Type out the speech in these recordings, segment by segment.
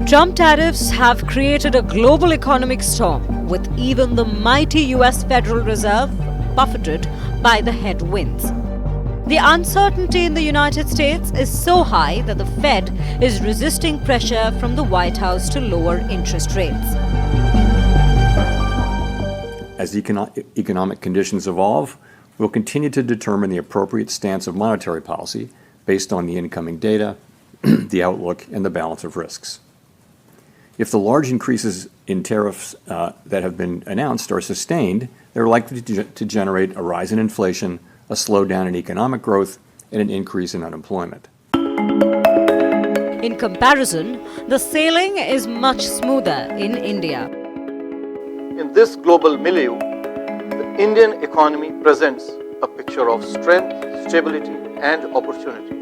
Trump tariffs have created a global economic storm, with even the mighty US Federal Reserve buffeted by the headwinds. The uncertainty in the United States is so high that the Fed is resisting pressure from the White House to lower interest rates. As economic conditions evolve, we'll continue to determine the appropriate stance of monetary policy based on the incoming data, the outlook, and the balance of risks. If the large increases in tariffs that have been announced are sustained, they're likely to generate a rise in inflation, a slowdown in economic growth, and an increase in unemployment. In comparison, the sailing is much smoother in India. In this global milieu, the Indian economy presents a picture of strength, stability, and opportunity.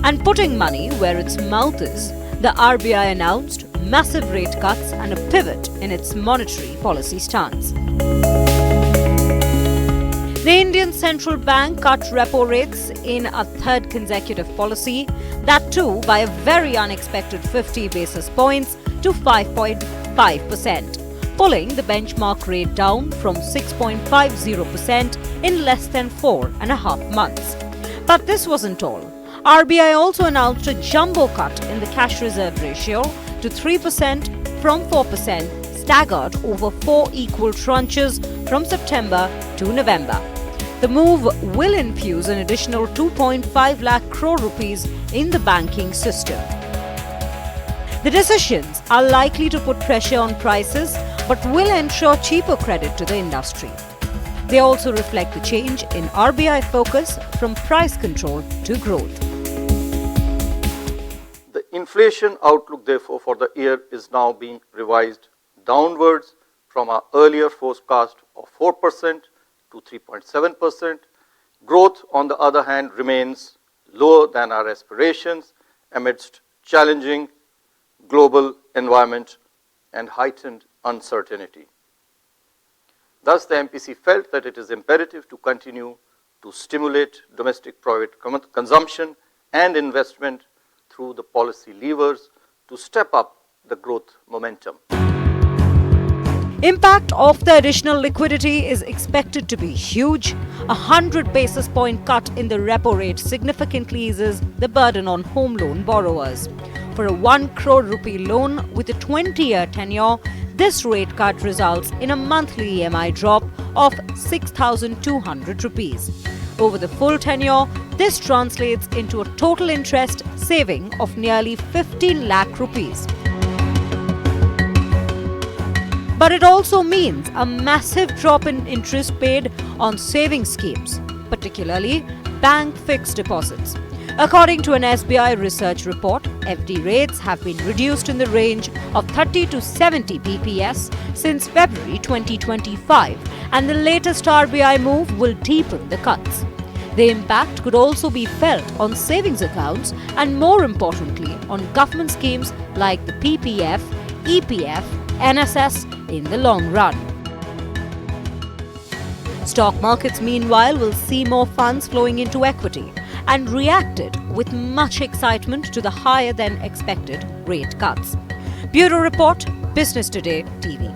And putting money where its mouth is, the RBI announced massive rate cuts and a pivot in its monetary policy stance. The Indian Central Bank cut repo rates in a third consecutive policy, that too by a very unexpected 50 basis points to 5.5%, pulling the benchmark rate down from 6.50% in less than 4.5 months. But this wasn't all. RBI also announced a jumbo cut in the cash reserve ratio to 3% from 4%, staggered over 4 equal tranches from September to November. The move will infuse an additional 2.5 lakh crore rupees in the banking system. The decisions are likely to put pressure on prices but will ensure cheaper credit to the industry. They also reflect the change in RBI focus from price control to growth. The inflation outlook, therefore, for the year is now being revised downwards from our earlier forecast of 4% to 3.7%. Growth, on the other hand, remains lower than our aspirations amidst challenging global environment and heightened uncertainty. Thus, the MPC felt that it is imperative to continue to stimulate domestic private consumption and investment through the policy levers to step up the growth momentum. Impact of the additional liquidity is expected to be huge. A 100 basis point cut in the repo rate significantly eases the burden on home loan borrowers. For a 1 crore rupee loan with a 20-year tenure, this rate cut results in a monthly EMI drop of 6,200 rupees. Over the full tenure, this translates into a total interest saving of nearly 15 lakh rupees. But it also means a massive drop in interest paid on savings schemes, particularly bank fixed deposits. According to an SBI research report, FD rates have been reduced in the range of 30 to 70 bps since February 2025, and the latest RBI move will deepen the cuts. The impact could also be felt on savings accounts and, more importantly, on government schemes like the PPF, EPF, NSS in the long run. Stock markets, meanwhile, will see more funds flowing into equity and reacted with much excitement to the higher than expected rate cuts. Bureau Report, Business Today TV.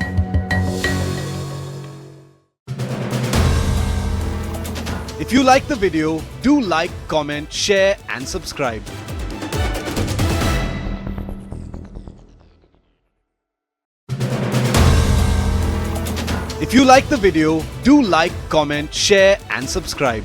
If you like the video, do like, comment, share and subscribe. If you like the video, do like, comment, share and subscribe.